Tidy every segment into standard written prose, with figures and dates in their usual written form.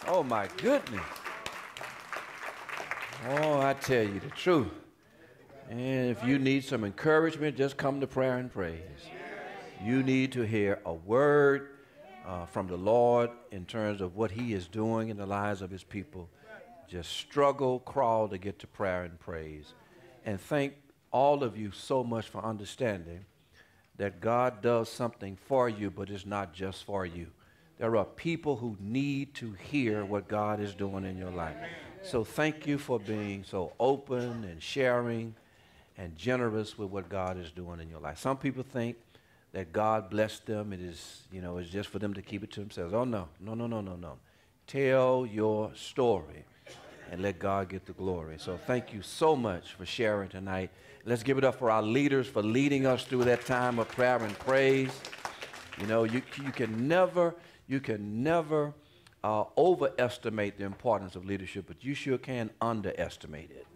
Oh, my goodness. Oh, I tell you the truth. And if you need some encouragement, just come to prayer and praise. You need to hear a word from the Lord in terms of what he is doing in the lives of his people. Just struggle, crawl to get to prayer and praise. And thank all of you so much for understanding that God does something for you, but it's not just for you. There are people who need to hear what God is doing in your life. So thank you for being so open and sharing and generous with what God is doing in your life. Some people think that God blessed them. It is, it's just for them to keep it to themselves. Oh, no, no, no, no, no, no. Tell your story and let God get the glory. So thank you so much for sharing tonight. Let's give it up for our leaders for leading us through that time of prayer and praise. You can never overestimate the importance of leadership, but you sure can underestimate it.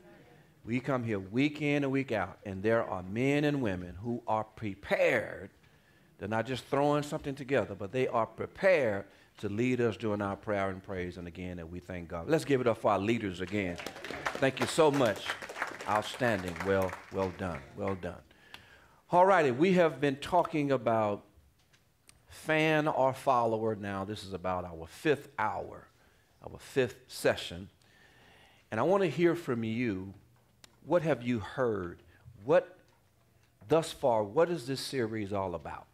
We come here week in and week out, and there are men and women who are prepared. They're not just throwing something together, but they are prepared to lead us during our prayer and praise. And again, that we thank God. Let's give it up for our leaders again. Thank you so much. Outstanding. Well done. Well done. All righty. We have been talking about fan or follower now. This is about our 5th hour, our 5th session. And I want to hear from you. What have you heard? Thus far, what is this series all about?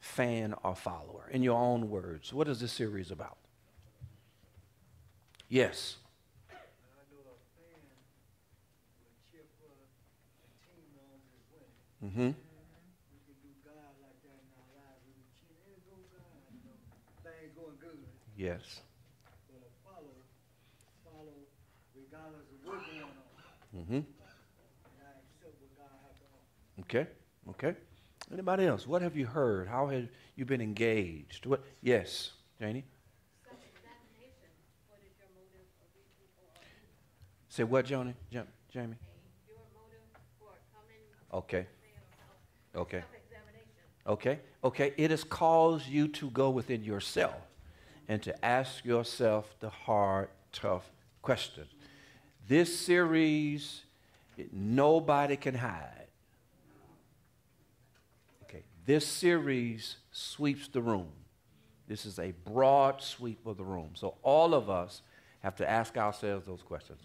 Fan or follower? In your own words, what is this series about? Yes. I know a fan would cheer for a team on is winning. Mm-hmm. We can do God like that in our lives. We can cheer, hey, go God, things going good. Yes. But a follow regardless of what's going on. Mm-hmm. And I accept what God has to offer. Okay. Okay. Anybody else? What have you heard? How have you been engaged? What? Yes, Janie? Self-examination. What is your motive for reaching for? Say what, Jamie? Jamie? Your motive for coming. Okay. Okay. Self-examination. Okay. Okay. It has caused you to go within yourself and to ask yourself the hard, tough questions. This series, nobody can hide. Okay. This series sweeps the room. This is a broad sweep of the room. So all of us have to ask ourselves those questions.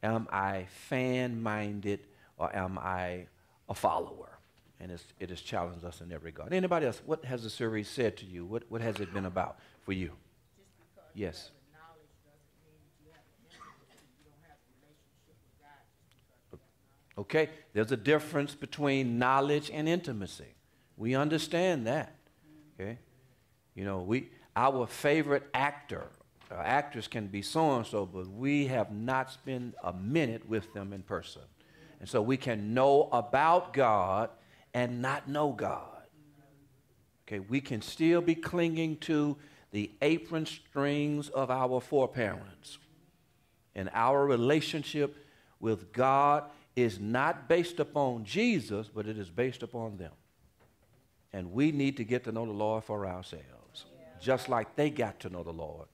Am I fan-minded or am I a follower? And it has challenged us in every regard. Anybody else? What has the series said to you? What has it been about for you? Just because Yes. you have knowledge doesn't mean that you have intimacy. You don't have a relationship with God just because you have knowledge. Okay, there's a difference between knowledge and intimacy. We understand that. Okay, our favorite actor, actress can be so and so, but we have not spent a minute with them in person, and so we can know about God and not know God. Okay, we can still be clinging to the apron strings of our foreparents, and our relationship with God is not based upon Jesus, but it is based upon them. And we need to get to know the Lord for ourselves, just like they got to know the Lord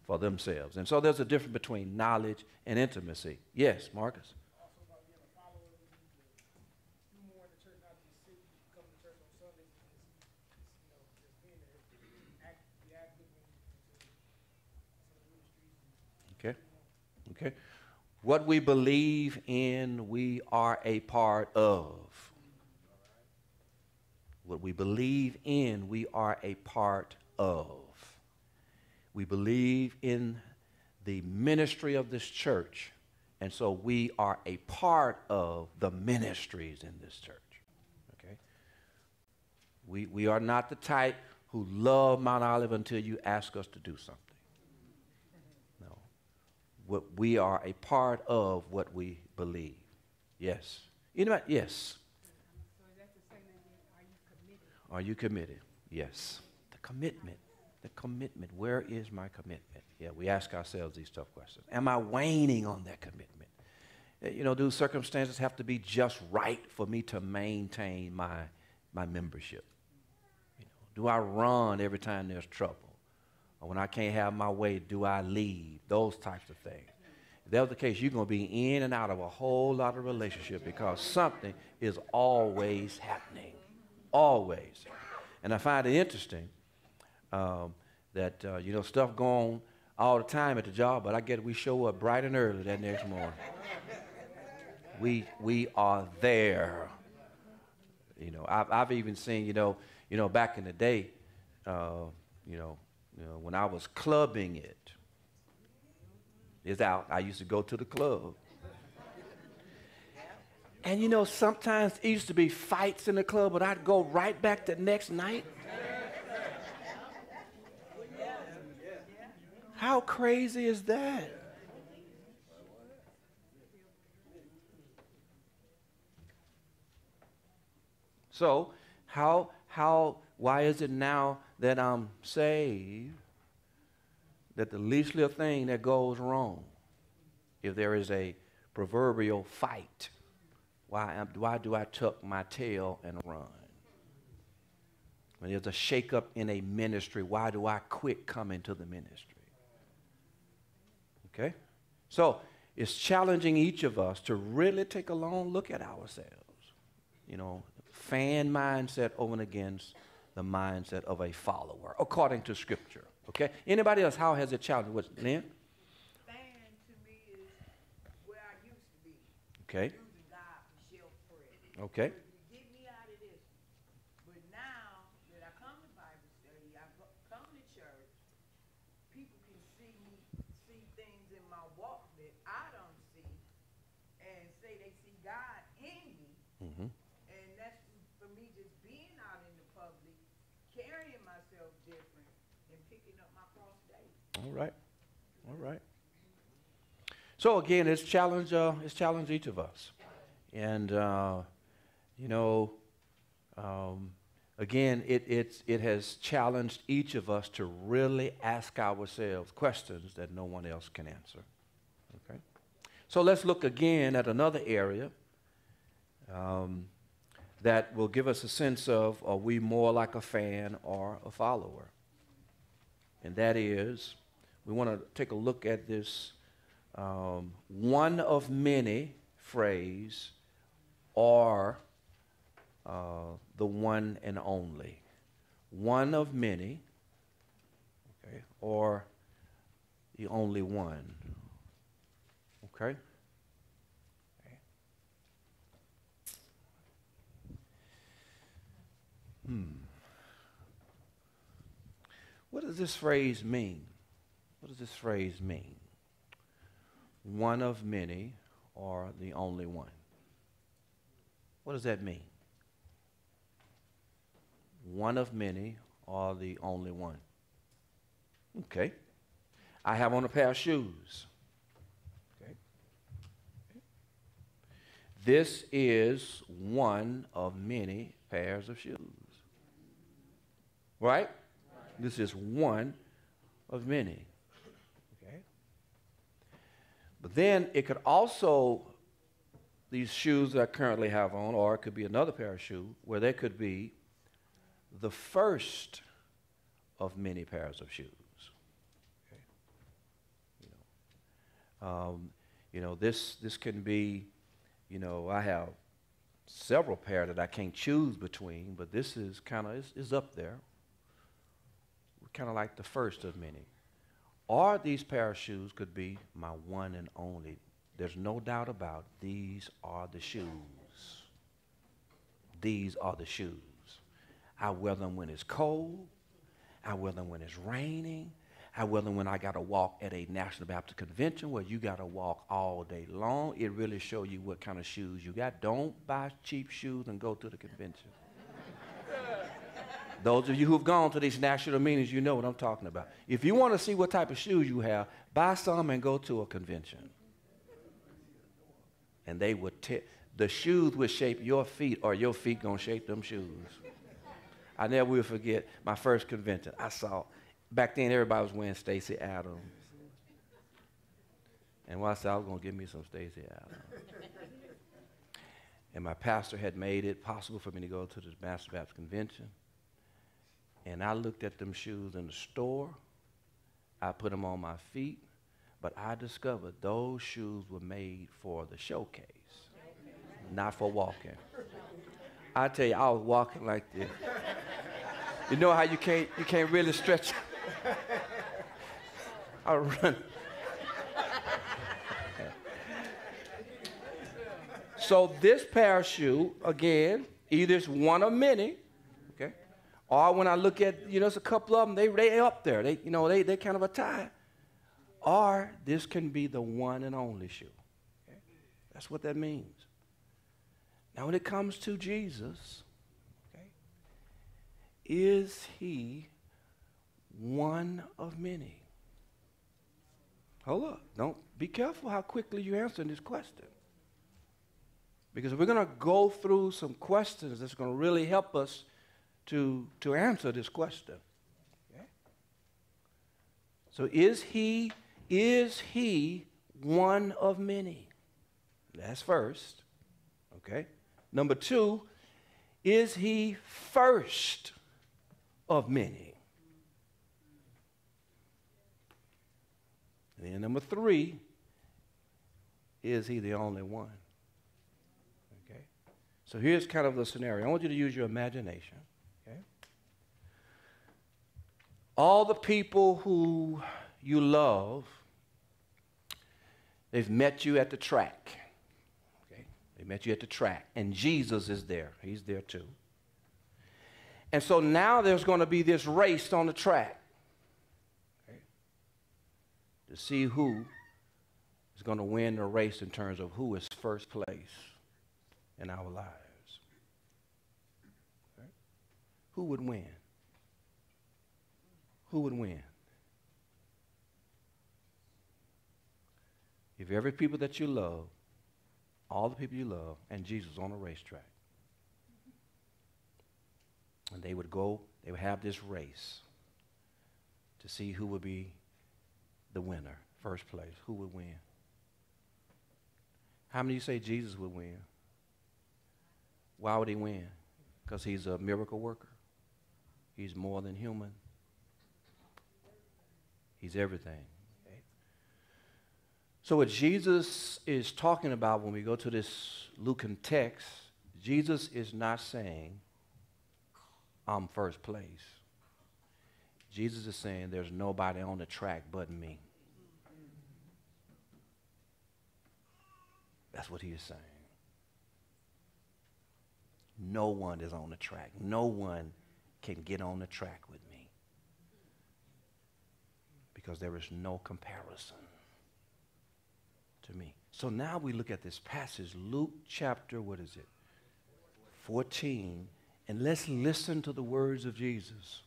for themselves. And so there's a difference between knowledge and intimacy. Yes, Marcus? Also about being a follower, we need to do more in the church, not just sit, come to church on Sundays, just being there, be active into some ministries. Okay. Okay. What we believe in, we are a part of. What we believe in, we are a part of. We believe in the ministry of this church, and so we are a part of the ministries in this church. Okay? We are not the type who love Mount Olive until you ask us to do something. No. We are a part of what we believe. Yes. Anybody? Yes. So that's the same again. Are you committed? Are you committed? Yes. The commitment. The commitment. Where is my commitment? Yeah, we ask ourselves these tough questions. Am I waning on that commitment? Do circumstances have to be just right for me to maintain my membership? Do I run every time there's trouble? Or when I can't have my way, do I leave? Those types of things. If that was the case, you're going to be in and out of a whole lot of relationship because something is always happening. Always. And I find it interesting that, stuff going on all the time at the job, but I get we show up bright and early that next morning. We are there. I've even seen, back in the day, when I was clubbing it, it's out. I used to go to the club. And sometimes it used to be fights in the club, but I'd go right back the next night. How crazy is that? So, why is it now that I'm saved that the least little thing that goes wrong, if there is a proverbial fight, why do I tuck my tail and run? When there's a shakeup in a ministry, why do I quit coming to the ministry? Okay? So, it's challenging each of us to really take a long look at ourselves. Fan mindset over and against the mindset of a follower, according to Scripture. Okay? Anybody else, how has it challenged? What's Lynn? Fan to me is where I used to be. Okay. Using God for shelf-free. Okay. Get me out of this. But now that I come to Bible study, come to church, people can see things in my walk that I don't see, and say they see God in me. Mm-hmm. And that's for me just being out in the public, carrying myself different, and picking up my cross daily. All right. All right. So again, it's challenged each of us. And, again, it has challenged each of us to really ask ourselves questions that no one else can answer. Okay? So let's look again at another area that will give us a sense of, are we more like a fan or a follower? And that is, we want to take a look at this one of many phrase, or the one and only. One of many, okay, or the only one. Okay? What does this phrase mean? What does this phrase mean? One of many, or the only one. What does that mean? One of many, or the only one. Okay. I have on a pair of shoes. Okay. This is one of many pairs of shoes. Right? This is one of many. Okay? But then it could also, these shoes that I currently have on, or it could be another pair of shoes, where there could be the first of many pairs of shoes. Okay? This can be, I have several pairs that I can't choose between, but this is kind of, is up there. Kind of like the first of many. Or these pair of shoes could be my one and only. There's no doubt about it. These are the shoes. These are the shoes. I wear them when it's cold. I wear them when it's raining. I wear them when I got to walk at a National Baptist Convention where you got to walk all day long. It really shows you what kind of shoes you got. Don't buy cheap shoes and go to the convention. Those of you who've gone to these national meetings, you know what I'm talking about. If you want to see what type of shoes you have, buy some and go to a convention. And they would the shoes would shape your feet, or your feet gonna shape them shoes. I never will forget my first convention. I saw, back then everybody was wearing Stacey Adams. And I said, I was gonna give me some Stacey Adams. And my pastor had made it possible for me to go to this National Baptist Convention. And I looked at them shoes in the store, I put them on my feet, but I discovered those shoes were made for the showcase, not for walking. I tell you, I was walking like this. You know how you can't really stretch? I run. So this pair of shoe, again, either it's one of many, okay, or when I look at, there's a couple of them, they up there, they kind of a tie, or this can be the one and only shoe. Okay? That's what that means. Now, when it comes to Jesus, okay, is he one of many? Hold up. Don't be careful how quickly you answer this question. Because we're going to go through some questions that's going to really help us to answer this question. Okay? So is he one of many? That's first. Okay? Number two, is he first of many? And then number three, is he the only one? Okay? So here's kind of the scenario. I want you to use your imagination. Okay? All the people who you love, they've met you at the track. They met you at the track, and Jesus is there. He's there too. And so now there's going to be this race on the track, okay, to see who is going to win the race in terms of who is first place in our lives. Okay? Who would win? Who would win? If every people that you love, all the people you love, and Jesus on a racetrack. And they would have this race to see who would be the winner, first place, who would win. How many of you say Jesus would win? Why would he win? Because he's a miracle worker. He's more than human. He's everything. So what Jesus is talking about when we go to this Lucan text, Jesus is not saying, I'm first place. Jesus is saying there's nobody on the track but me. That's what he is saying. No one is on the track. No one can get on the track with me. Because there is no comparison to me. So now we look at this passage, Luke chapter, 14, and let's listen to the words of Jesus.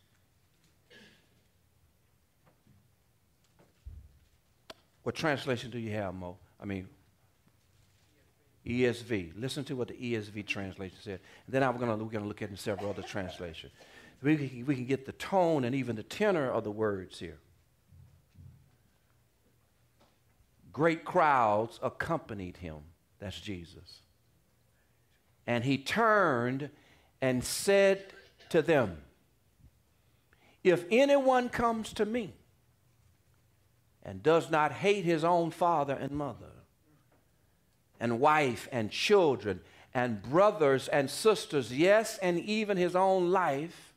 What translation do you have, Mo? ESV. Listen to what the ESV translation said. And then we're going to look at several other translations. We can get the tone and even the tenor of the words here. Great crowds accompanied him. That's Jesus. And he turned and said to them, if anyone comes to me and does not hate his own father and mother and wife and children and brothers and sisters, yes, and even his own life,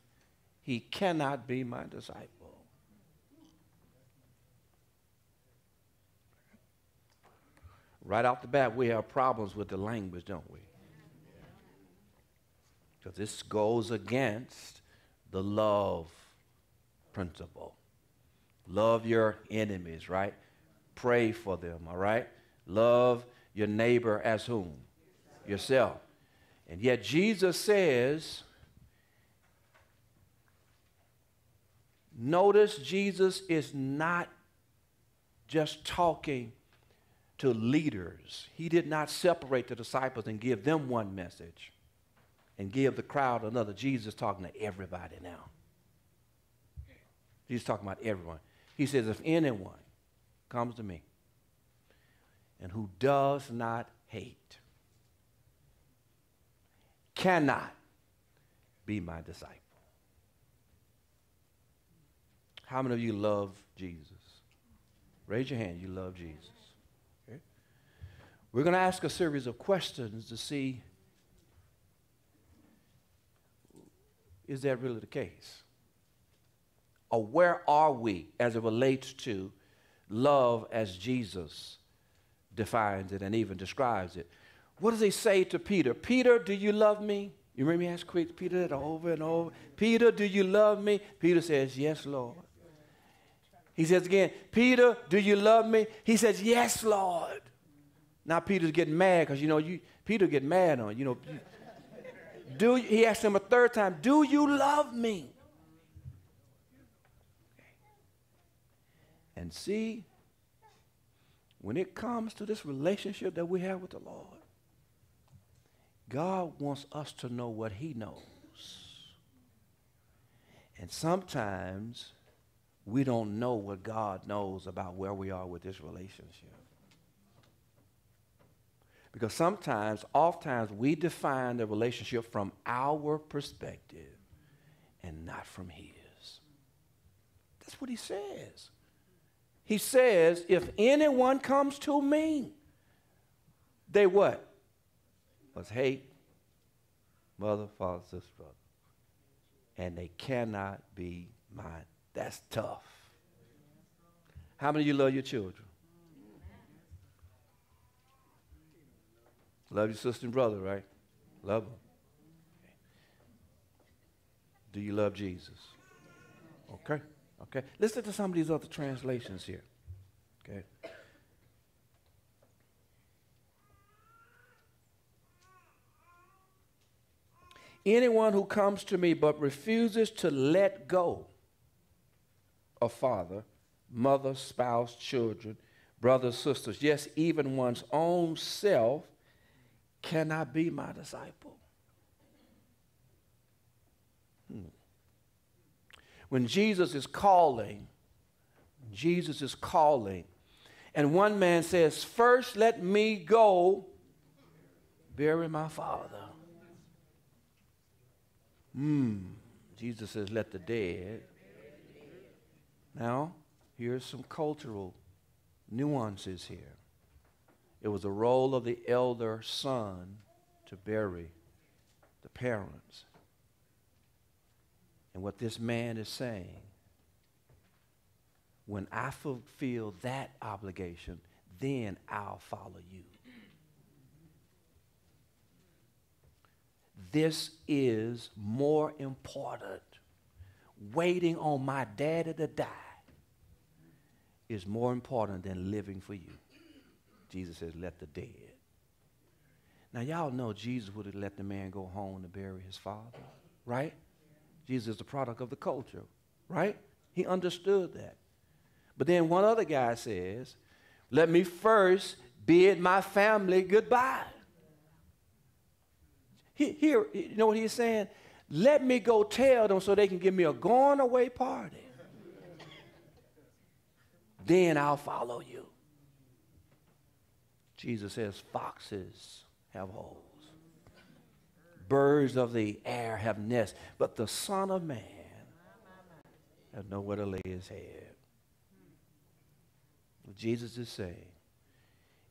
he cannot be my disciple. Right off the bat, we have problems with the language, don't we? Because this goes against the love principle. Love your enemies, right? Pray for them, all right? Love your neighbor as whom? Yourself. And yet Jesus says, notice Jesus is not just talking to leaders. He did not separate the disciples and give them one message and give the crowd another. Jesus is talking to everybody now. He's talking about everyone. He says, if anyone comes to me and who does not hate, cannot be my disciple. How many of you love Jesus? Raise your hand. You love Jesus. Okay? We're going to ask a series of questions to see, is that really the case? Or where are we as it relates to love as Jesus defines it and even describes it? What does he say to Peter? Peter, do you love me? You remember me ask Peter that over and over? Peter, do you love me? Peter says, yes, Lord. He says again, Peter, do you love me? He says, yes, Lord. Now Peter's getting mad because, Peter get mad on, he asked him a third time, do you love me? And see, when it comes to this relationship that we have with the Lord, God wants us to know what he knows. And sometimes we don't know what God knows about where we are with this relationship. Because oftentimes we define the relationship from our perspective and not from his. That's what he says. He says, if anyone comes to me, they what? Must hate mother, father, sister, brother. And they cannot be mine. That's tough. How many of you love your children? Love your sister and brother, right? Love them. Okay. Do you love Jesus? Okay. Okay. Listen to some of these other translations here. Okay. Anyone who comes to me but refuses to let go of father, mother, spouse, children, brothers, sisters, yes, even one's own self, cannot be my disciple. When Jesus is calling, and one man says, first let me go bury my father. Jesus says, let the dead. Now, here's some cultural nuances here. It was the role of the elder son to bury the parents. And what this man is saying, when I fulfill that obligation, then I'll follow you. This is more important. Waiting on my daddy to die is more important than living for you. Jesus says, let the dead. Now, y'all know Jesus would have let the man go home to bury his father, right? Jesus is the product of the culture, right? He understood that. But then one other guy says, let me first bid my family goodbye. Here, you know what he's saying? Let me go tell them so they can give me a going away party. Then I'll follow you. Jesus says, foxes have holes. Birds of the air have nests. But the Son of Man has nowhere to lay his head. Jesus is saying,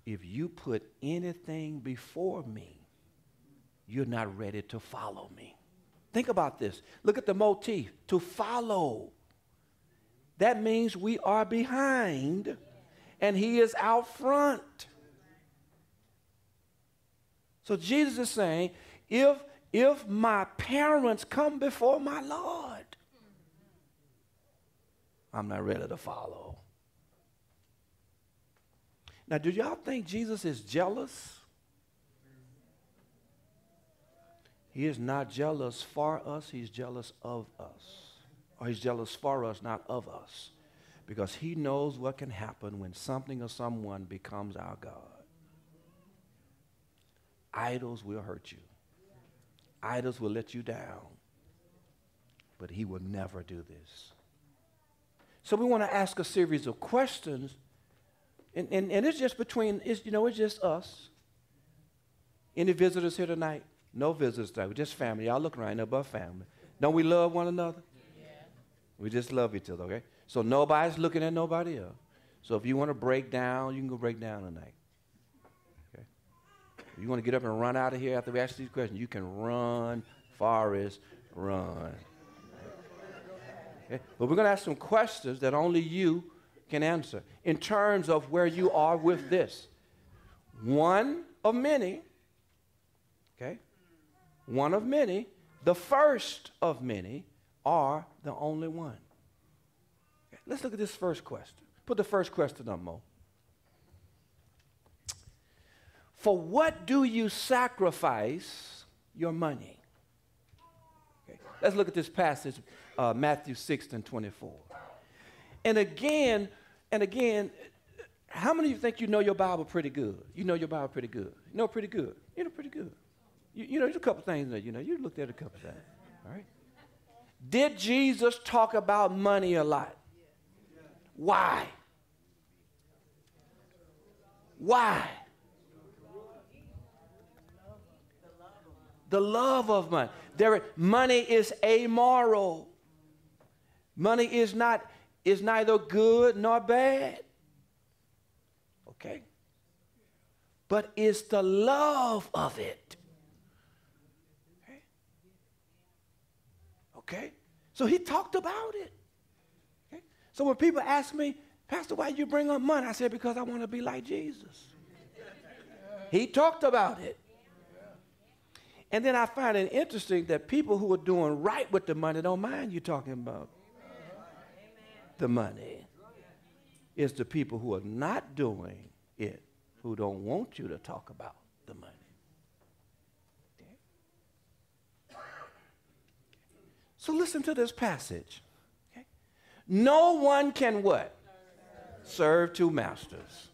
if you put anything before me, you're not ready to follow me. Think about this. Look at the motif. To follow. That means we are behind and he is out front. So Jesus is saying, if my parents come before my Lord, I'm not ready to follow. Now, do y'all think Jesus is jealous? He is not jealous for us, he's jealous of us. Or he's jealous for us, not of us. Because he knows what can happen when something or someone becomes our God. Idols will hurt you. Idols will let you down. But he will never do this. So we want to ask a series of questions. And it's just it's just us. Any visitors here tonight? No visitors tonight. We're just family. Y'all looking right now above family. Don't we love one another? Yeah. We just love each other, okay? So nobody's looking at nobody else. So if you want to break down, you can go break down tonight. Okay? If you want to get up and run out of here after we ask these questions, you can run, Forrest, run. Okay? But we're going to ask some questions that only you can answer in terms of where you are with this. One of many, okay? One of many, the first of many, are the only one. Okay, let's look at this first question. Put the first question up, Mo. For what do you sacrifice your money? Okay, let's look at this passage, Matthew 6:24. And again, how many of you think you know your Bible pretty good? You know your Bible pretty good. You know pretty good. You know pretty good. You know, there's a couple things that you looked at a couple times. All right. Did Jesus talk about money a lot? Why? Why? The love of money. Money is amoral. Money is neither good nor bad. Okay? But it's the love of it. Okay? So he talked about it. Okay? So when people ask me, Pastor, why you bring up money? I said, because I want to be like Jesus. He talked about it. And then I find it interesting that people who are doing right with the money don't mind you talking about the money. It's the people who are not doing it who don't want you to talk about the money. Okay? So listen to this passage. Okay? No one can what? Serve two masters.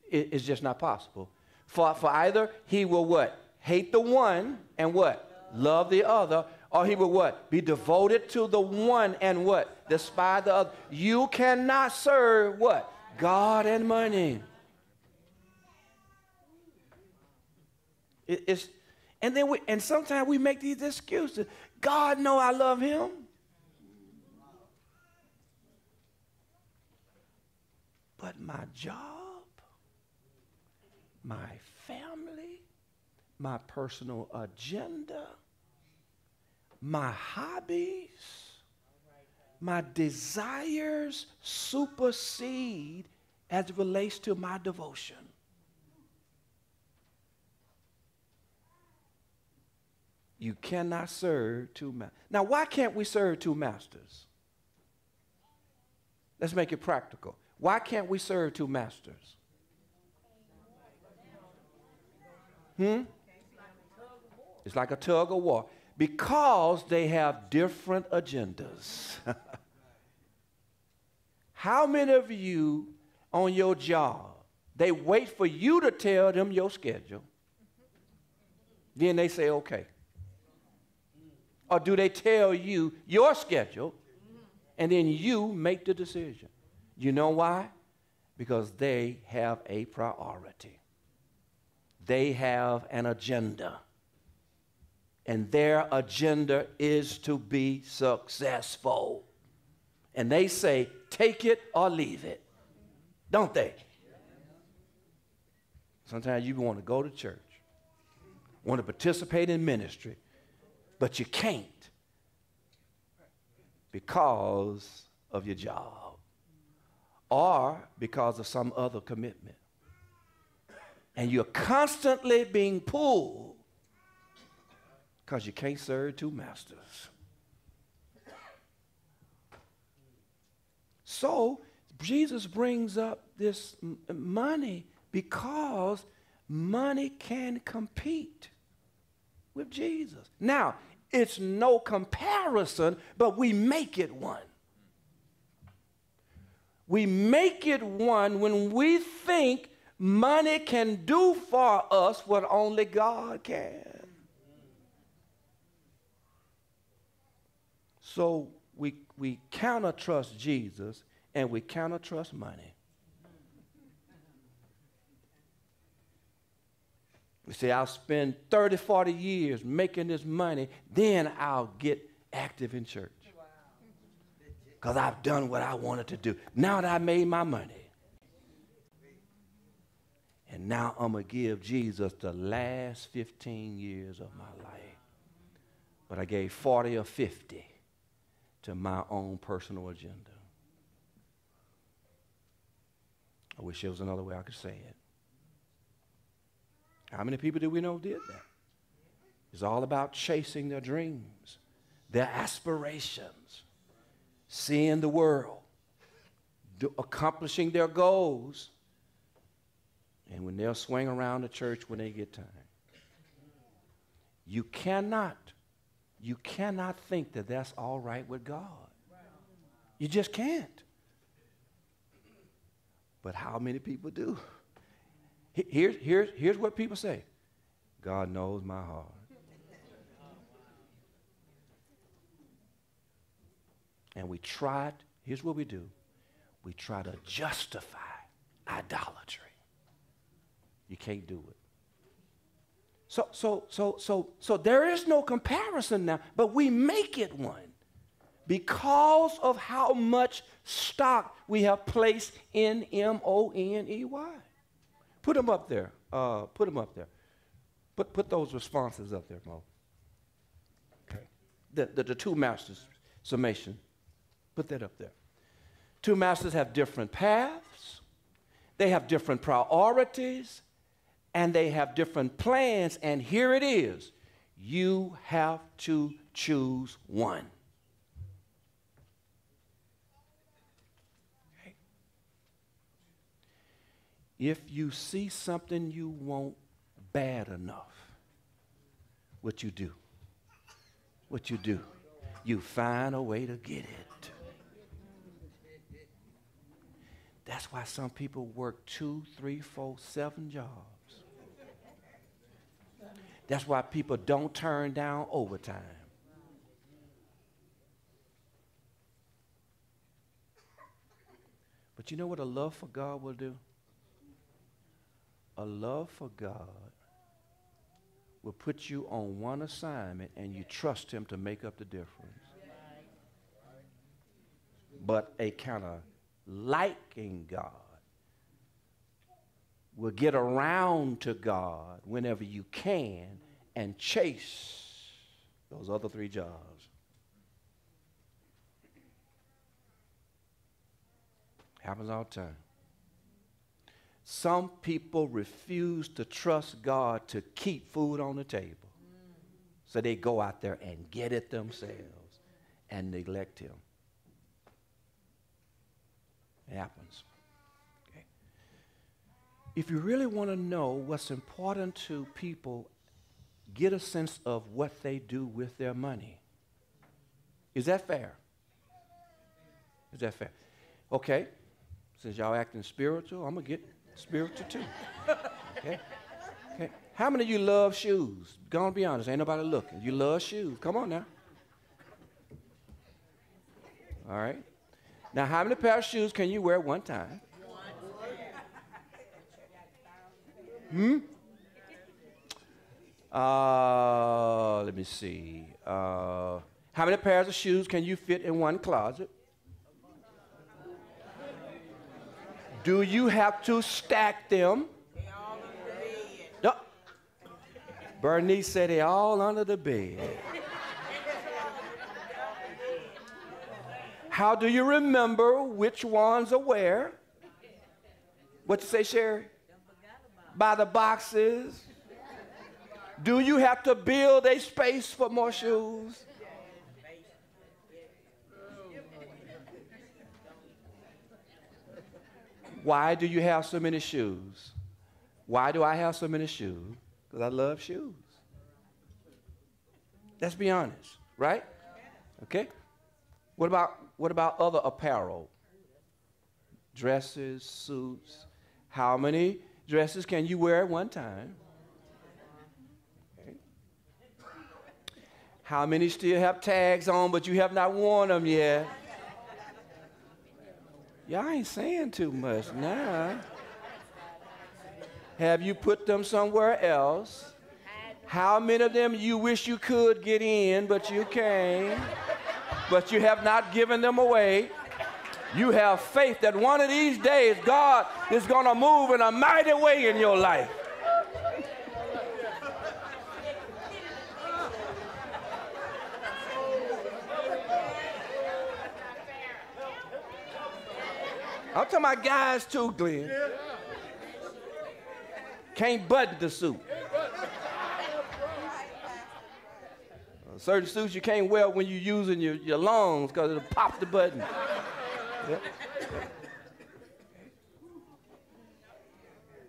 It's just not possible. For either he will what? Hate the one and what? Love the other. Or he will what? Be devoted to the one and what? Despise the other. You cannot serve what? God and money. And sometimes we make these excuses. God know I love him. But my job, my family, my personal agenda, my hobbies, my desires supersede as it relates to my devotion. You cannot serve two masters. Now, why can't we serve two masters? Let's make it practical. Why can't we serve two masters? It's like a tug of war. Because they have different agendas. How many of you on your job, they wait for you to tell them your schedule, then they say okay? Or do they tell you your schedule and then you make the decision? You know why? Because they have a priority. They have an agenda. And their agenda is to be successful. And they say, take it or leave it. Don't they? Sometimes you want to go to church, want to participate in ministry, but you can't because of your job or because of some other commitment. And you're constantly being pulled because you can't serve two masters. So Jesus brings up this money because money can compete with Jesus. Now, it's no comparison, but we make it one. We make it one when we think money can do for us what only God can. So we cannot trust Jesus and we cannot trust money. We say, I'll spend 30, 40 years making this money, then I'll get active in church. because I've done what I wanted to do. Now that I made my money. And now I'm going to give Jesus the last 15 years of my life. But I gave 40 or 50 to my own personal agenda. I wish there was another way I could say it. How many people do we know did that? It's all about chasing their dreams, their aspirations, seeing the world, accomplishing their goals. And when they'll swing around the church when they get time. You cannot think that that's all right with God. You just can't. But how many people do? Here's what people say. God knows my heart. And we tried, here's what we do. We try to justify idolatry. You can't do it. So there is no comparison now, but we make it one because of how much stock we have placed in Money. Put them up there. Put them up there. Put those responses up there, Mo. Okay. The two masters summation. Put that up there. Two masters have different paths. They have different priorities. And they have different plans. And here it is. You have to choose one. Okay. If you see something you want bad enough, what you do? What you do? You find a way to get it. That's why some people work 2, 3, 4, 7 jobs. That's why people don't turn down overtime. But you know what a love for God will do? A love for God will put you on one assignment and you trust him to make up the difference. But a kind of liking God will get around to God whenever you can and chase those other 3 jobs. Happens all the time. Some people refuse to trust God to keep food on the table. So they go out there and get it themselves and neglect him. It happens. Okay. If you really want to know what's important to people, get a sense of what they do with their money. Is that fair? Is that fair? Okay. Since y'all acting spiritual, I'm going to get spiritual too. Okay? Okay. How many of you love shoes? Go on, be honest. Ain't nobody looking. You love shoes. Come on now. All right. Now, how many pair of shoes can you wear one time? Let me see. How many pairs of shoes can you fit in one closet? Do you have to stack them? No. Bernice said they all under the bed. How do you remember which ones are where? What you say, Sherry? By the boxes. Do you have to build a space for more shoes? Why do you have so many shoes? Why do I have so many shoes? Because I love shoes. Let's be honest, right? Okay? What about other apparel? Dresses, suits. How many dresses can you wear at one time? Okay. How many still have tags on, but you have not worn them yet? Y'all ain't saying too much now. Have you put them somewhere else? How many of them you wish you could get in, but you can't? but you have not given them away. You have faith that one of these days God is going to move in a mighty way in your life. I'm talking about guys too, Glenn. Can't button the suit. Certain suits you can't wear when you're using your lungs because it'll pop the button.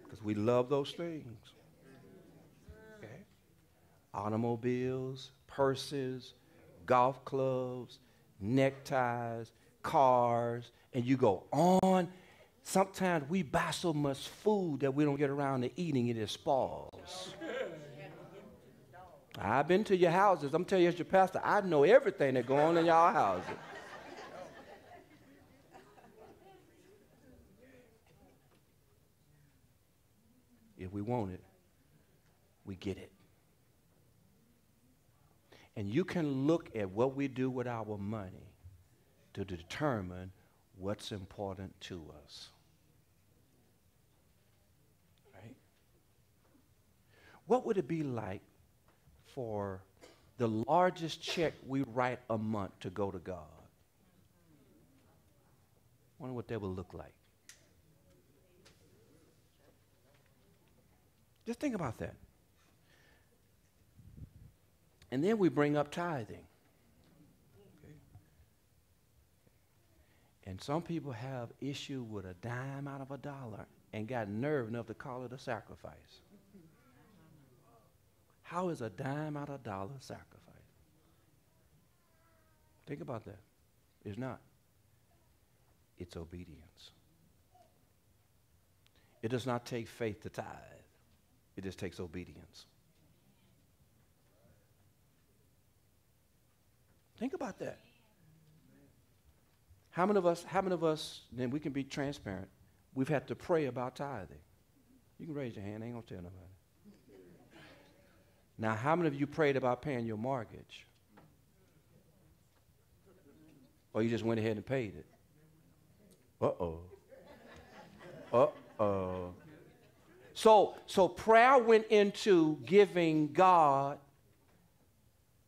Because we love those things. Okay? Automobiles, purses, golf clubs, neckties, cars, and you go on. Sometimes we buy so much food that we don't get around to eating it. It spoils. I've been to your houses. I'm telling you as your pastor, I know everything that goes on in y'all houses. If we want it, we get it. And you can look at what we do with our money to determine what's important to us. Right? What would it be like for the largest check we write a month to go to God? I wonder what that would look like. Just think about that. And then we bring up tithing. Okay. And some people have issue with a dime out of a dollar and got nerve enough to call it a sacrifice. How is a dime out of a dollar a sacrifice? Think about that. It's not. It's obedience. It does not take faith to tithe. It just takes obedience. Think about that. How many of us, then we can be transparent, we've had to pray about tithing? You can raise your hand, I ain't gonna tell nobody. Now, how many of you prayed about paying your mortgage? Or you just went ahead and paid it? Uh-oh. Uh-oh. So prayer went into giving God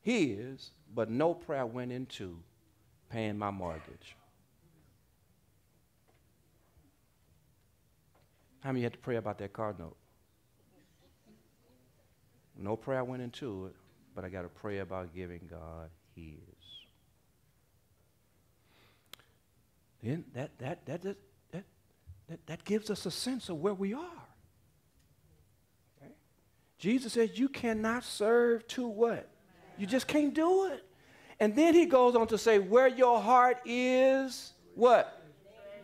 his, but no prayer went into paying my mortgage. How many had to pray about that car note? No prayer went into it, but I got to pray about giving God his. Then that gives us a sense of where we are. Okay? Jesus says you cannot serve two what? You just can't do it. And then he goes on to say, where your heart is, what?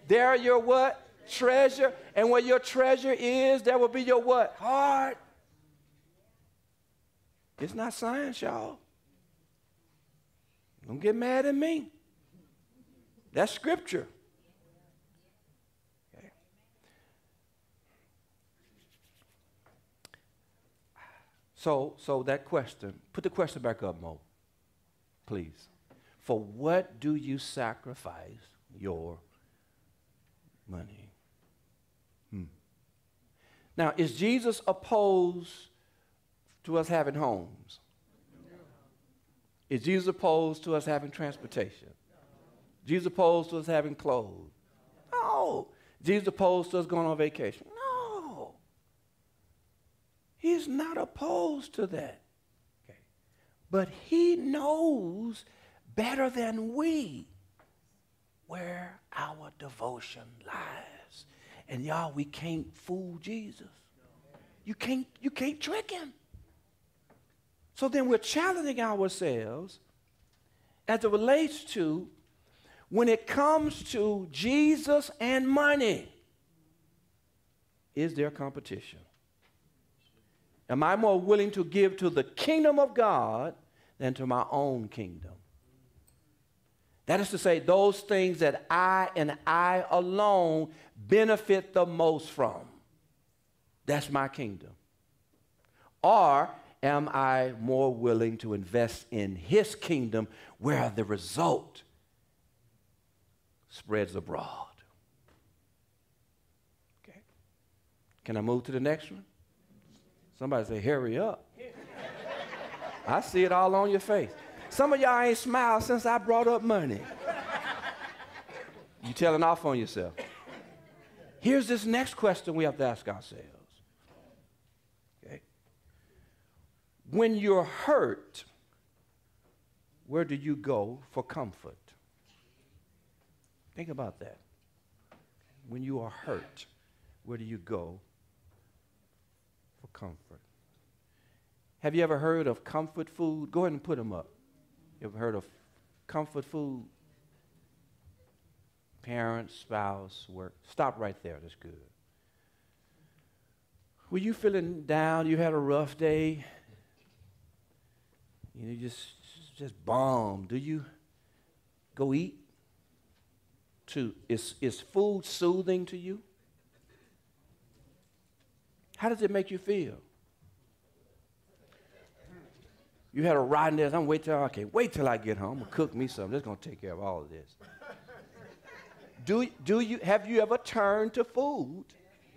There your what? Treasure. And where your treasure is, there will be your what? Heart. It's not science, y'all. Don't get mad at me. That's scripture. Okay. So that question, put the question back up, Mo, please. For what do you sacrifice your money? Now, is Jesus opposed to us having homes? Is Jesus opposed to us having transportation? Jesus opposed to us having clothes? No. Jesus opposed to us going on vacation? No. He's not opposed to that. Okay. But he knows better than we where our devotion lies. And y'all, we can't fool Jesus. You can't trick him. So then we're challenging ourselves as it relates to when it comes to Jesus and money. Is there competition? Am I more willing to give to the kingdom of God than to my own kingdom? That is to say, those things that I and I alone benefit the most from. That's my kingdom. Or am I more willing to invest in his kingdom where the result spreads abroad? Okay. Can I move to the next one? Somebody say, hurry up. I see it all on your face. Some of y'all ain't smiled since I brought up money. You telling off on yourself. Here's this next question we have to ask ourselves. Okay. When you're hurt, where do you go for comfort? Think about that. When you are hurt, where do you go for comfort? Have you ever heard of comfort food? Go ahead and put them up. You ever heard of comfort food? Parents, spouse, work. Stop right there. That's good. Were you feeling down? You had a rough day? You know, just bombed. Do you go eat? Is food soothing to you? How does it make you feel? You had a rotten day. I can't wait till I get home. I'm gonna cook me something. That's gonna take care of all of this. Have you ever turned to food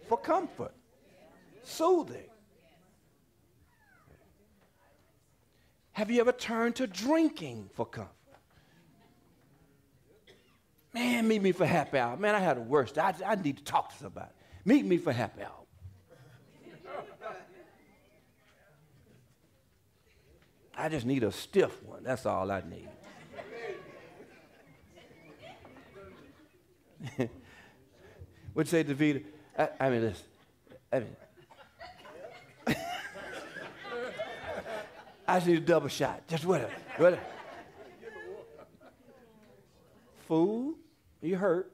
for comfort, soothing? Have you ever turned to drinking for comfort? Man, meet me for happy hour. Man, I had the worst. I need to talk to somebody. Meet me for happy hour. I just need a stiff one. That's all I need. What'd you say, Davida? I mean, listen. I just need a double shot. Just whatever. Food, you hurt.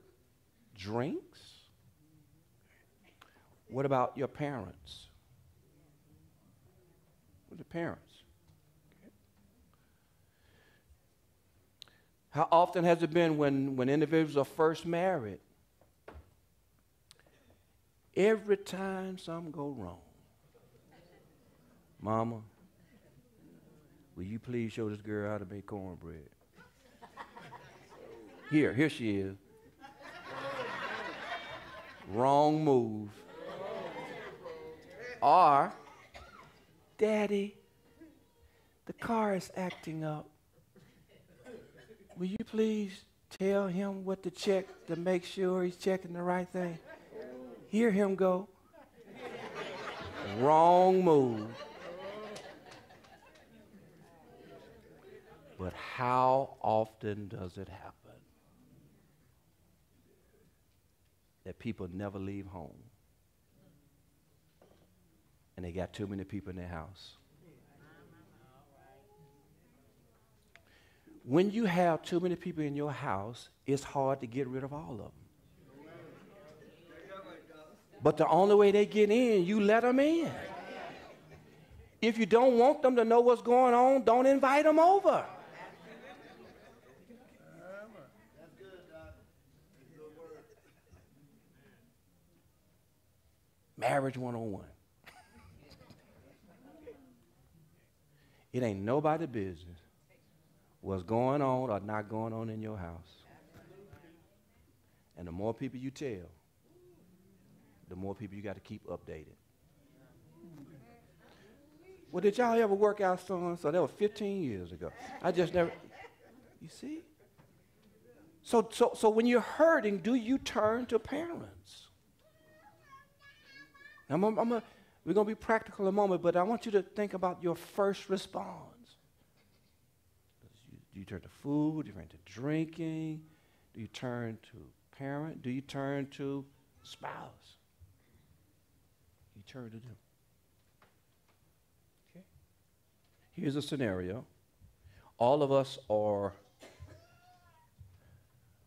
Drinks. What about your parents? What are the parents? Okay. How often has it been when individuals are first married? Every time something goes wrong. Mama, will you please show this girl how to make cornbread? Here she is. Wrong move. Or, Daddy, the car is acting up. Will you please tell him what to check to make sure he's checking the right thing? Hear him go. Wrong move. But how often does it happen that people never leave home and they got too many people in their house? When you have too many people in your house, it's hard to get rid of all of them. But the only way they get in, you let them in. If you don't want them to know what's going on, don't invite them over. Marriage 101. It ain't nobody's business what's going on or not going on in your house. And the more people you tell, the more people you got to keep updated. Well, did y'all ever work out so that was 15 years ago. I just never, you see? So when you're hurting, do you turn to parents? We're going to be practical in a moment, but I want you to think about your first response. Do you turn to food? Do you turn to drinking? Do you turn to parent? Do you turn to spouse? You turn to them. Okay. Here's a scenario. All of us are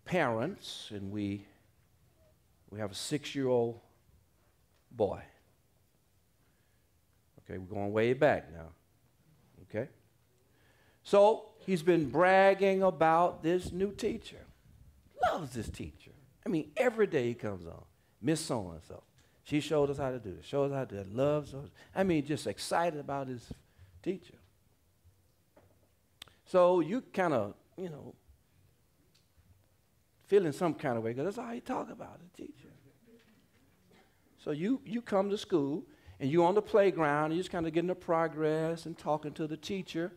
parents, and we have a 6-year-old boy. Okay, we're going way back now. Okay? So he's been bragging about this new teacher. Loves this teacher. I mean, every day he comes on. Miss So-and-so. She showed us how to do it. Showed us how to do it. Loves us. I mean, just excited about his teacher. So you kind of, feeling some kind of way, because that's how he talk about it, teacher. So you come to school, and you're on the playground, and you're just kind of getting the progress and talking to the teacher,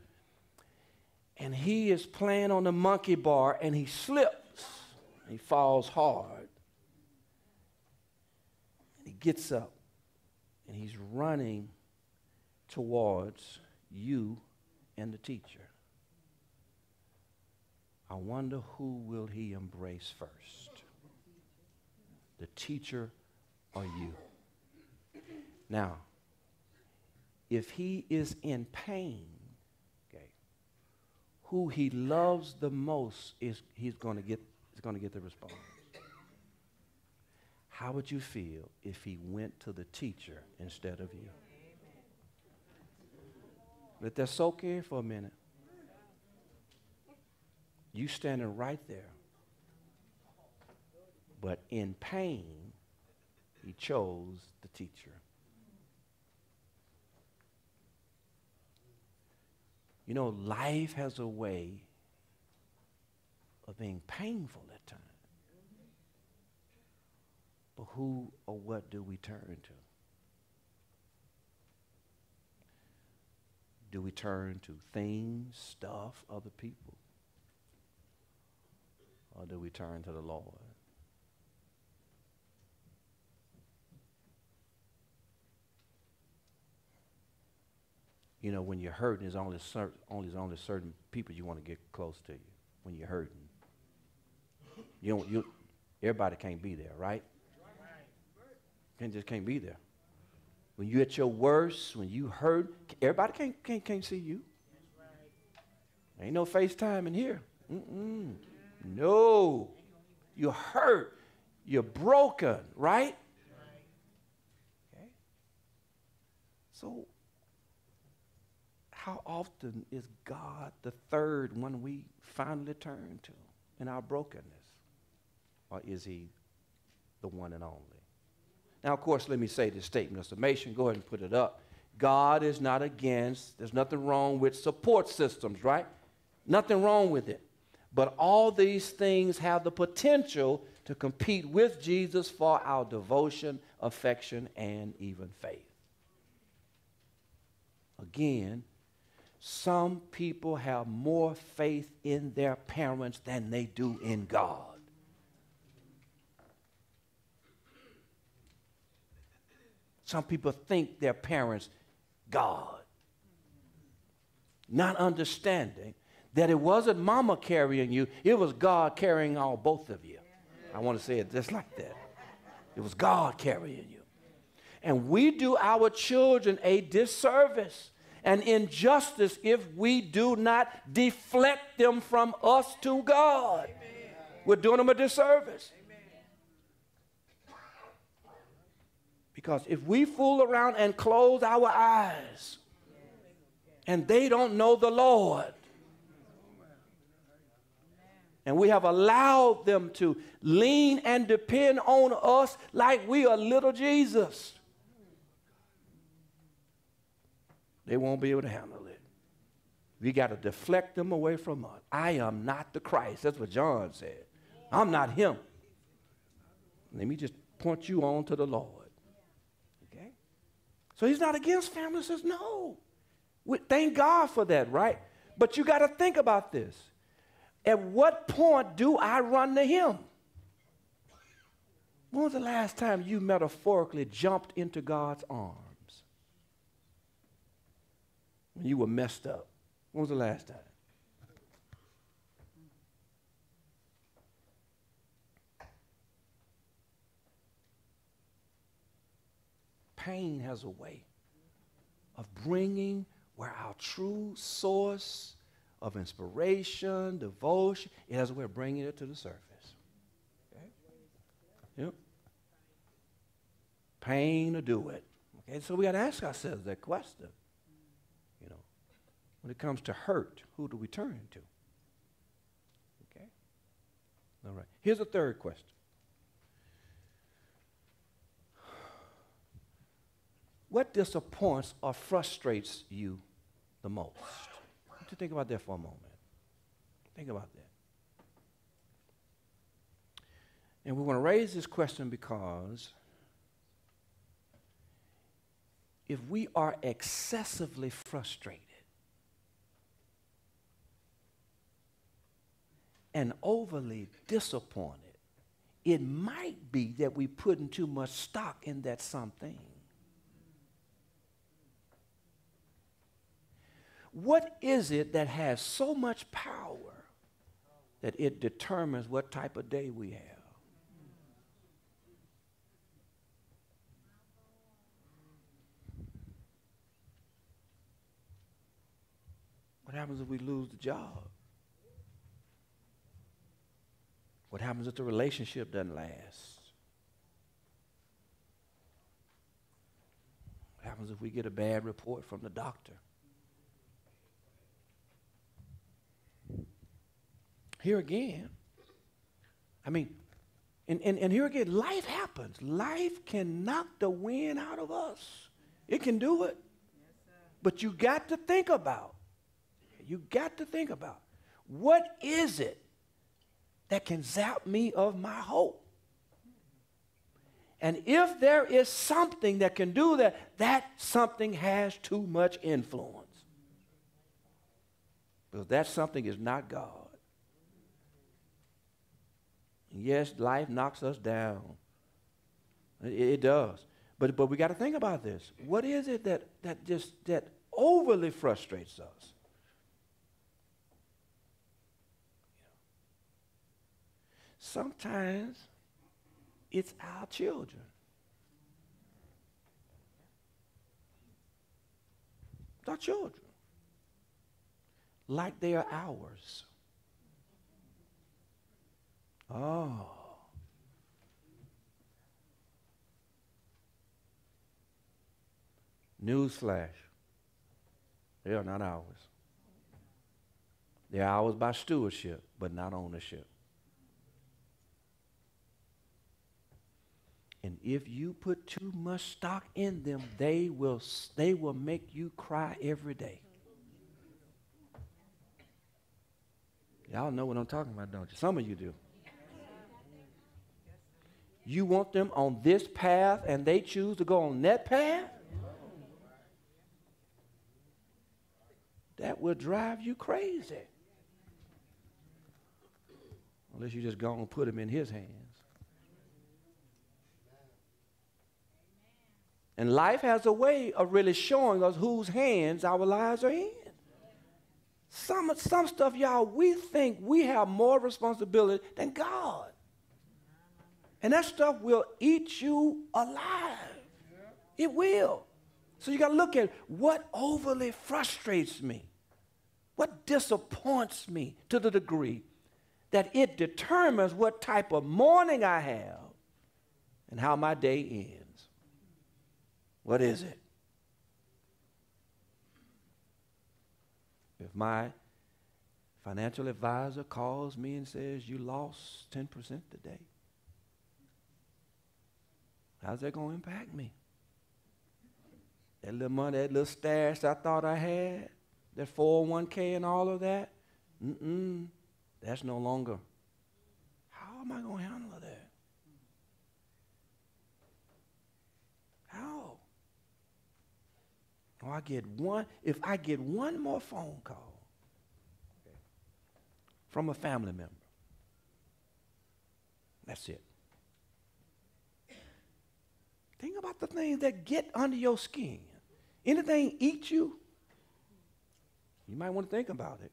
and he is playing on the monkey bar, and he slips. He falls hard. He gets up, and he's running towards you and the teacher. I wonder who will he embrace first, the teacher or you? Now, if he is in pain, okay, who he loves the most is going to get the response. How would you feel if he went to the teacher instead of you? Let that soak in for a minute. You standing right there. But in pain, he chose the teacher. Life has a way of being painful at times. But who or what do we turn to? Do we turn to things, stuff, other people? Or do we turn to the Lord? When you're hurting, there's only certain people you want to get close to you when you're hurting. Everybody can't be there, right? Just can't be there. When you're at your worst, when you hurt, everybody can't see you. Ain't no FaceTime in here. No. You're hurt. You're broken, right? Okay. So, how often is God the third one we finally turn to in our brokenness? Or is he the one and only? Now, of course, let me say this statement of summation. Go ahead and put it up. God is not against, there's nothing wrong with support systems, right? Nothing wrong with it. But all these things have the potential to compete with Jesus for our devotion, affection, and even faith. Again, some people have more faith in their parents than they do in God. Some people think their parents God, not understanding that it wasn't mama carrying you, it was God carrying all both of you. I want to say it just like that. It was God carrying you. And we do our children a disservice and injustice if we do not deflect them from us to God. Amen. We're doing them a disservice. Amen. Because if we fool around and close our eyes and they don't know the Lord, and we have allowed them to lean and depend on us like we are little Jesus, they won't be able to handle it. We got to deflect them away from us. I am not the Christ. That's what John said. I'm not him. Let me just point you on to the Lord. Okay? So he's not against family. He says, no. Thank God for that, right? But you got to think about this. At what point do I run to him? When was the last time you metaphorically jumped into God's arms? When you were messed up. When was the last time? Pain has a way of bringing where our true source of inspiration, devotion, it has a way of bringing it to the surface. Okay? Yep. Pain to do it. Okay, so we got to ask ourselves that question. When it comes to hurt, who do we turn to? Okay? All right. Here's a third question. What disappoints or frustrates you the the most? I want you to think about that for a moment. Think about that. And we want to raise this question because if we are excessively frustrated and overly disappointed, it might be that we're putting too much stock in that something. What is it that has so much power that it determines what type of day we have? What happens if we lose the job? What happens if the relationship doesn't last? What happens if we get a bad report from the doctor? Here again, I mean, and here again, life happens. Life can knock the wind out of us. It can do it. But you got to think about, what is it that can zap me of my hope? And if there is something that can do that, that something has too much influence. Because that something is not God. Yes, life knocks us down. It does. But we got to think about this. What is it that overly frustrates us? Sometimes it's our children. It's our children. Like they are ours. Oh. Newsflash. They are not ours. They're ours by stewardship, but not ownership. And if you put too much stock in them, they will make you cry every day. Y'all know what I'm talking about, don't you? Some of you do. You want them on this path and they choose to go on that path? That will drive you crazy. Unless you just go and put them in his hands. And life has a way of really showing us whose hands our lives are in. Some stuff, y'all, we think we have more responsibility than God. And that stuff will eat you alive. It will. So you got to look at what overly frustrates me, what disappoints me to the degree that it determines what type of morning I have and how my day ends. What is it? If my financial advisor calls me and says, you lost 10% today, how's that going to impact me? That little money, that little stash I thought I had, that 401k and all of that, that's no longer. How am I going to handle that? How? Or if I get one more phone call from a family member, that's it. Think about the things that get under your skin. Anything eat you? You might want to think about it.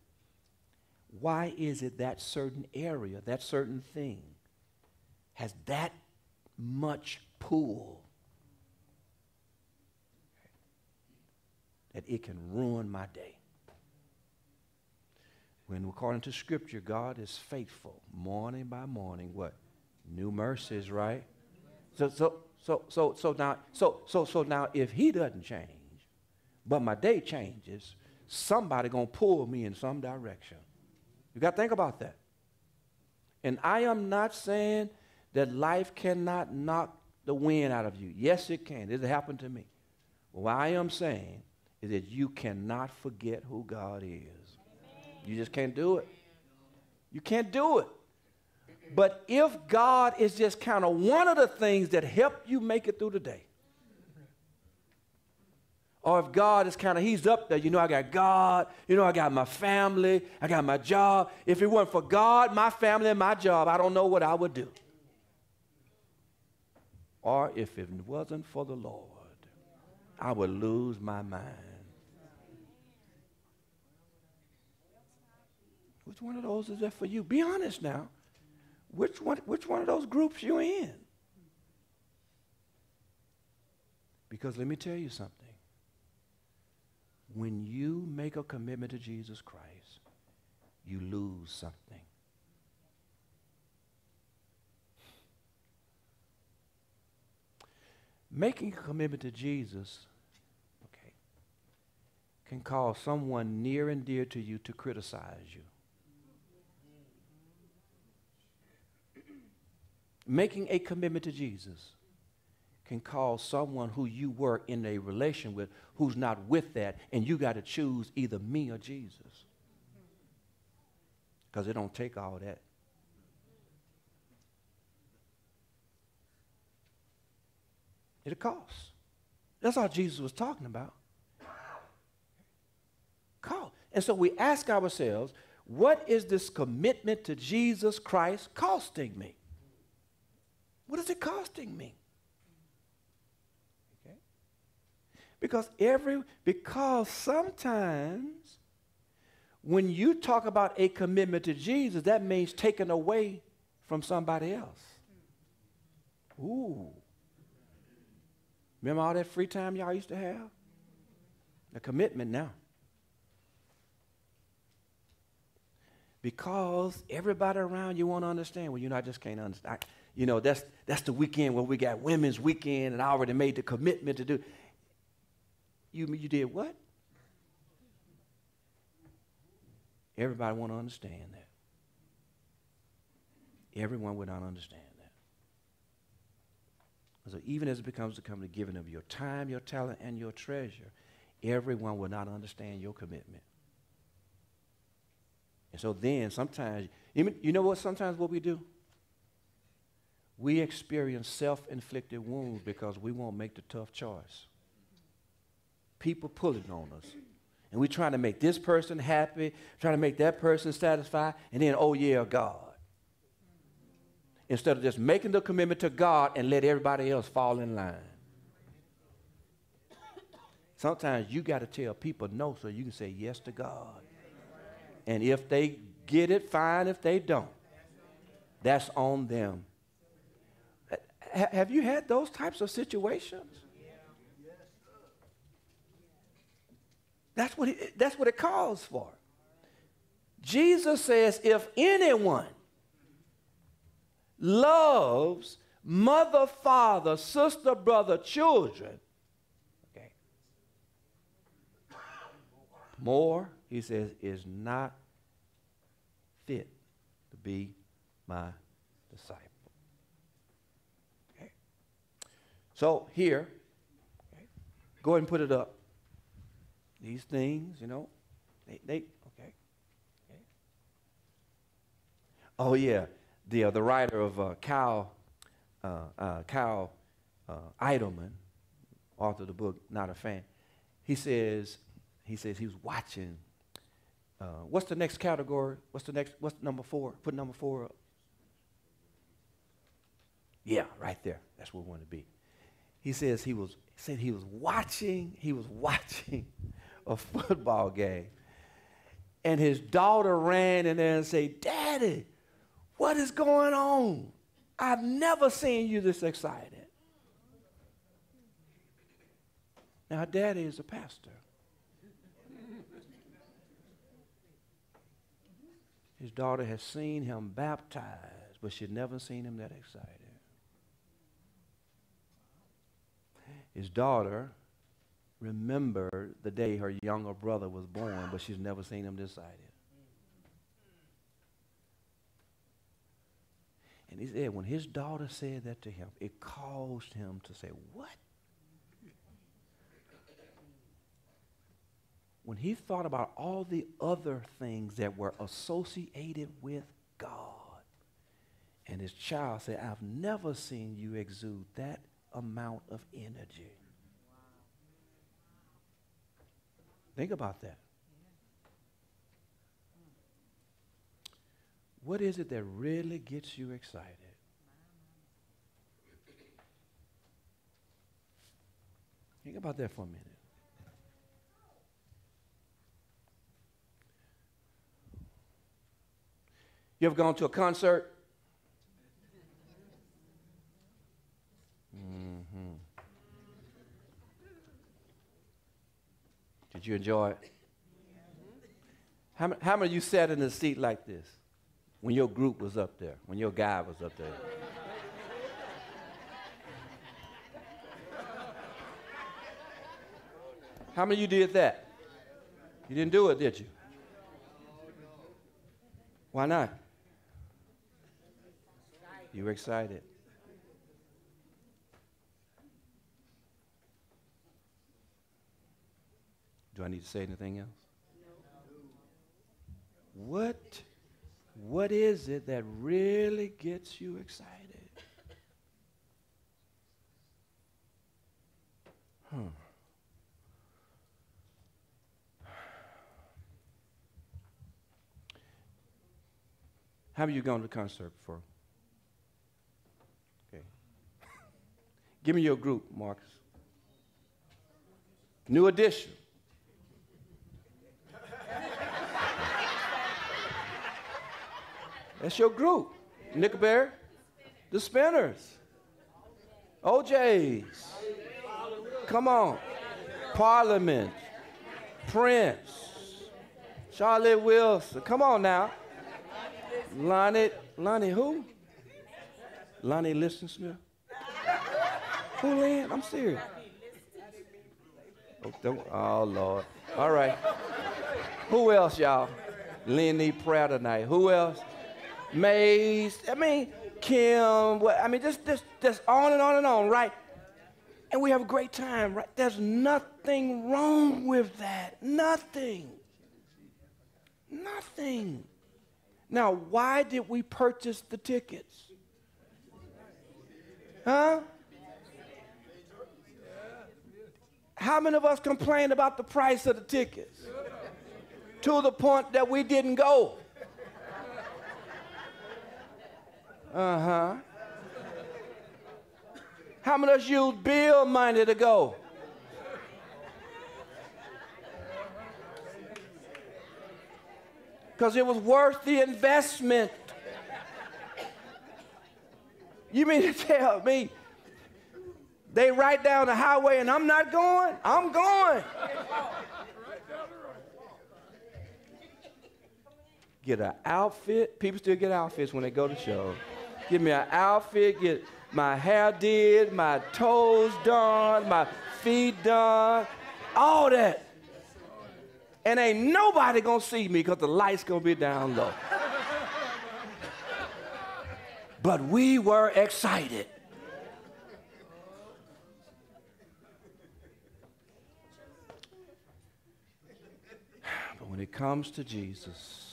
Why is it that certain area, that certain thing, has that much pull that it can ruin my day? When according to Scripture, God is faithful morning by morning. What? New mercies, right? So now if he doesn't change, but my day changes, somebody gonna pull me in some direction. You got to think about that. And I am not saying that life cannot knock the wind out of you. Yes, it can. It happened to me. What I am saying is that you cannot forget who God is. You just can't do it. You can't do it. But if God is just kind of one of the things that help you make it through the day, or if God is kind of, he's up there, I got God, I got my family, I got my job. If it weren't for God, my family, and my job, I don't know what I would do. Or if it wasn't for the Lord, I would lose my mind. Which one of those is that for you? Be honest now. Which one of those groups you in? Because let me tell you something. When you make a commitment to Jesus Christ, you lose something. Making a commitment to Jesus, can cause someone near and dear to you to criticize you. Making a commitment to Jesus can cause someone who you were in a relation with who's not with that, and you got to choose either me or Jesus. Because it don't take all that. It costs. That's all Jesus was talking about. Cost. And so we ask ourselves, what is this commitment to Jesus Christ costing me? What is it costing me? Okay? Because sometimes when you talk about a commitment to Jesus, that means taking away from somebody else. Ooh. Remember all that free time y'all used to have? A commitment now. Because everybody around you won't understand. Well, I just can't understand. That's the weekend where we got women's weekend, and I already made the commitment to do. You did what? Everybody won't understand that. Everyone would not understand that. So even as it becomes the giving of your time, your talent, and your treasure, everyone will not understand your commitment. And so then sometimes, sometimes what we do? We experience self-inflicted wounds because we won't make the tough choice. People pulling on us. And we're trying to make this person happy, trying to make that person satisfied, and then, oh yeah, God. Instead of just making the commitment to God and let everybody else fall in line. Sometimes you got to tell people no so you can say yes to God. And if they get it, fine. If they don't, that's on them. Have you had those types of situations? That's what it calls for. Jesus says, if anyone loves mother, father, sister, brother, children, more, he says, is not fit to be my disciple. Okay. So here, go ahead and put it up. These things, they okay. Oh yeah, the writer of Kyle Idleman, author of the book Not a Fan, he says he was watching. What's the next category? What's number 4? Put number 4 up. Yeah, right there. That's where we want to be. He says he was watching a football game. And his daughter ran in there and said, "Daddy, what is going on? I've never seen you this excited." Now, Daddy is a pastor. His daughter has seen him baptized, but she'd never seen him that excited. His daughter remembered the day her younger brother was born, but she's never seen him this excited. And he said when his daughter said that to him, it caused him to say, "What?" when he thought about all the other things that were associated with God, and his child said, I've never seen you exude that amount of energy. Think about that. What is it that really gets you excited? Think about that for a minute. You ever gone to a concert? Mm-hmm. Did you enjoy it? How many of you sat in a seat like this when your group was up there, when your guy was up there? How many of you did that? You didn't do it, did you? Why not? You were excited. Do I need to say anything else? What is it that really gets you excited? How many of you gone to the concert before? Okay. Give me your group, Marcus. New Edition. That's your group. Nickelback, the Spinners, OJs. Come on. Parliament, Prince, Charlotte Wilson. Come on now. Lonnie who? Lonnie Listensmith. Who, Lynn? I'm serious. Oh, Lord. All right. Who else, y'all? Lynn need prayer tonight. Who else? Maze. I mean, Kim. Just on and on and on, right? And we have a great time, right? There's nothing wrong with that. Nothing. Nothing. Now, why did we purchase the tickets? Huh? How many of us complained about the price of the tickets? To the point that we didn't go. Uh-huh. How many of us used bill money to go? Because it was worth the investment. You mean to tell me they right down the highway and I'm not going? I'm going. Get an outfit. People still get outfits when they go to shows. Give me an outfit, get my hair did, my toes done, my feet done, all that. And ain't nobody gonna see me because the light's gonna be down low. But we were excited. But when it comes to Jesus,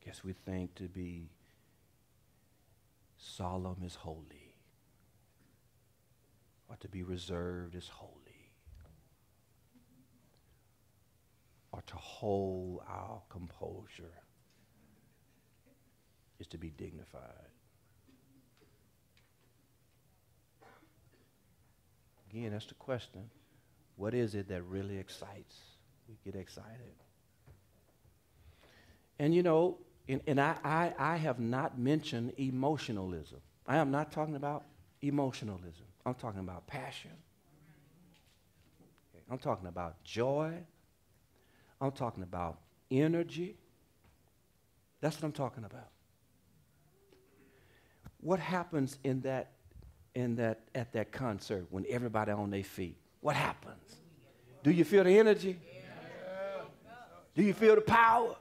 guess we think to be solemn is holy, or to be reserved is holy, or to hold our composure is to be dignified. Again, that's the question. What is it that really excites? We get excited. And you know, I have not mentioned emotionalism. I am not talking about emotionalism. I'm talking about passion. Okay. I'm talking about joy. I'm talking about energy. That's what I'm talking about. What happens at that concert when everybody on their feet? What happens? Do you feel the energy? Do you feel the power?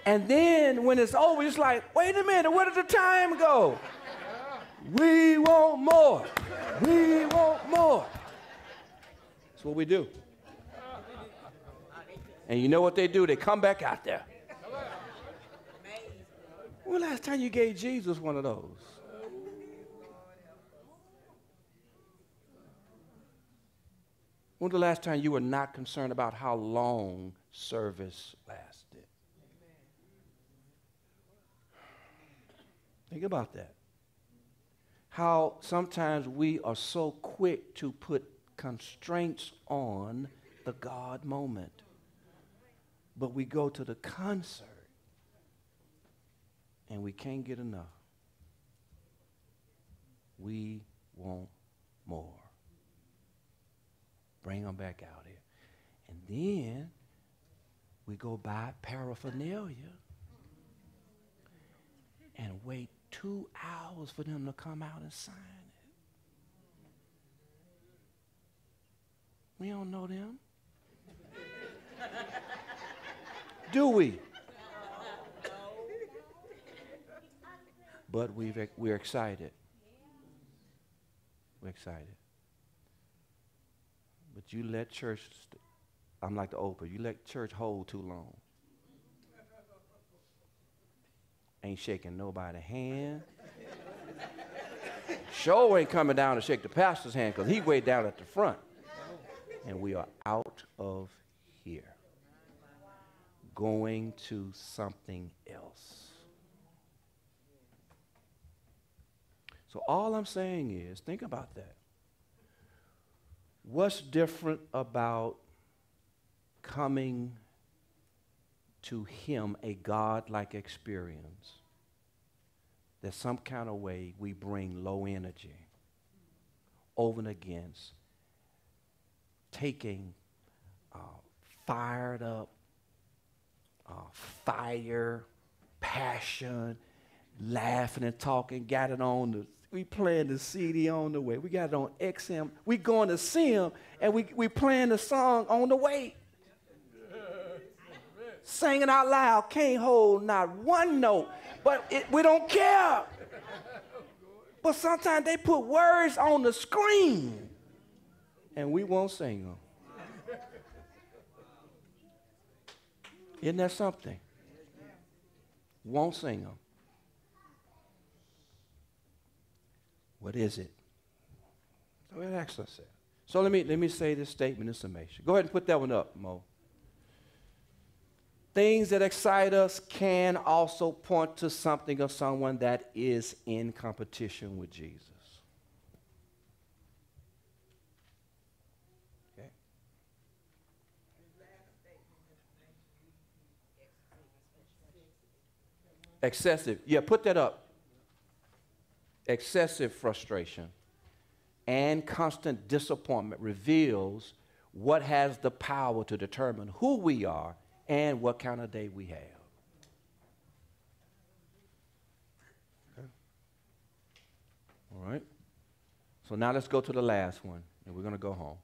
And then when it's over, it's like, wait a minute, where did the time go? We want more. We want more. That's what we do. And you know what they do? They come back out there. When last time you gave Jesus one of those? When the last time you were not concerned about how long service lasted? Think about that. How sometimes we are so quick to put constraints on the God moment. But we go to the concert and we can't get enough. We want more. Bring them back out here. And then we go buy paraphernalia and wait 2 hours for them to come out and sign it. We don't know them. Do we? But we're excited. We're excited. But you let church, I'm like the Oprah, you let church hold too long. Ain't shaking nobody's hand. Sure ain't coming down to shake the pastor's hand because he way down at the front. And we are out of here. Going to something else. So all I'm saying is, think about that. What's different about coming to him, a God-like experience, that some kind of way we bring low energy over and against taking fired up, fire, passion, laughing and talking, got it on we playing the CD on the way. We got it on XM. We going to see him, and we playing the song on the way. Singing out loud, can't hold not one note, but we don't care. But sometimes they put words on the screen, and we won't sing them. Isn't that something? Won't sing them. What is it? So it asks us that. So let me say this statement in summation. Go ahead and put that one up, Mo. Things that excite us can also point to something or someone that is in competition with Jesus. Okay. Excessive. Yeah, put that up. Excessive frustration and constant disappointment reveals what has the power to determine who we are and what kind of day we have. Okay. All right. So now let's go to the last one, and we're going to go home.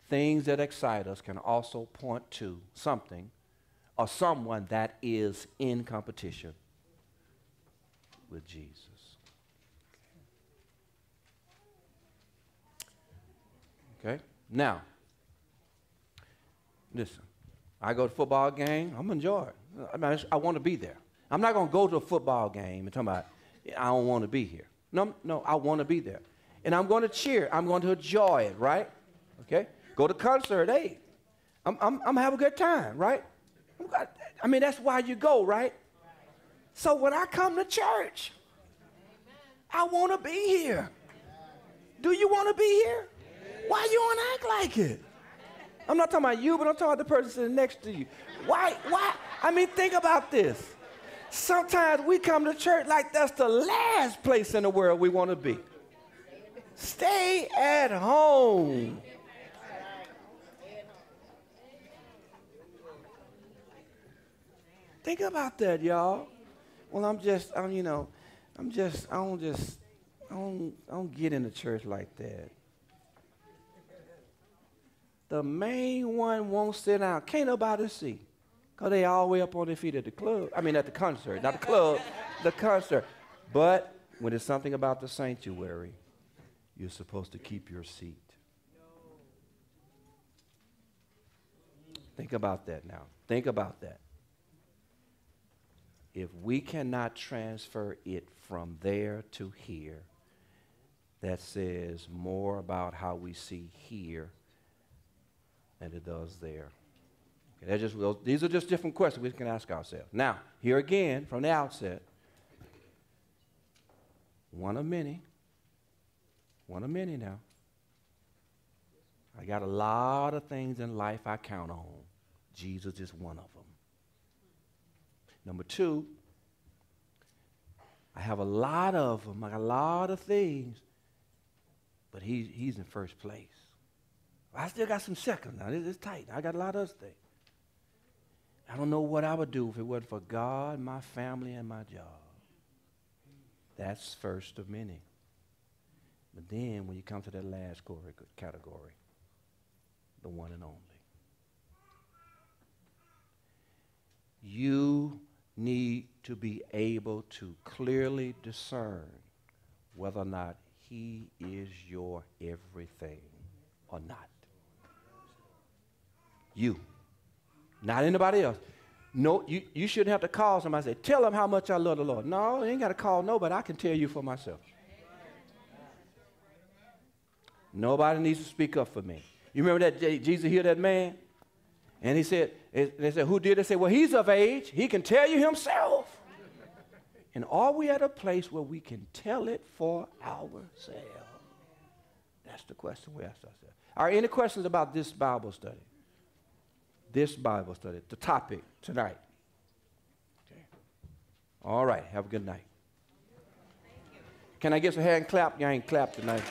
Things that excite us can also point to something or someone that is in competition with Jesus. Okay? Now, listen. I go to a football game, I'm enjoy it. I want to be there. I'm not going to go to a football game and talk about, I don't want to be here. No, I want to be there. And I'm going to cheer. I'm going to enjoy it, right? Okay? Go to concert, hey. I'm have a good time, right? I mean, that's why you go, right? So when I come to church, I want to be here. Do you want to be here? Why you don't act like it? I'm not talking about you, but I'm talking about the person sitting next to you. Why? I mean, think about this. Sometimes we come to church like that's the last place in the world we want to be. Stay at home. Think about that, y'all. Well, I don't get into church like that. The main one won't sit down. Can't nobody see. Because they all the way up on their feet at the club. I mean, at the concert. Not the club, the concert. But when it's something about the sanctuary, you're supposed to keep your seat. Think about that now. Think about that. If we cannot transfer it from there to here, that says more about how we see here than it does there. Okay, these are just different questions we can ask ourselves. Now, here again, from the outset, one of many now. I got a lot of things in life I count on. Jesus is one of them. Number two, I have a lot of them. I got a lot of things, but he's in first place. I still got some seconds now. It's tight. I got a lot of other things. I don't know what I would do if it wasn't for God, my family, and my job. That's first of many. But then when you come to that last category, the one and only. You need to be able to clearly discern whether or not he is your everything or not. You. Not anybody else. No, you shouldn't have to call somebody and say, tell them how much I love the Lord. No, you ain't got to call nobody. I can tell you for myself. Nobody needs to speak up for me. You remember that Jesus healed that man? And he said, they said, who did it? They said, well, he's of age. He can tell you himself. And are we at a place where we can tell it for ourselves? That's the question we ask ourselves. Are any questions about this Bible study? This Bible study, the topic tonight. Okay. All right. Have a good night. Can I get some hand clap? You ain't clapped tonight.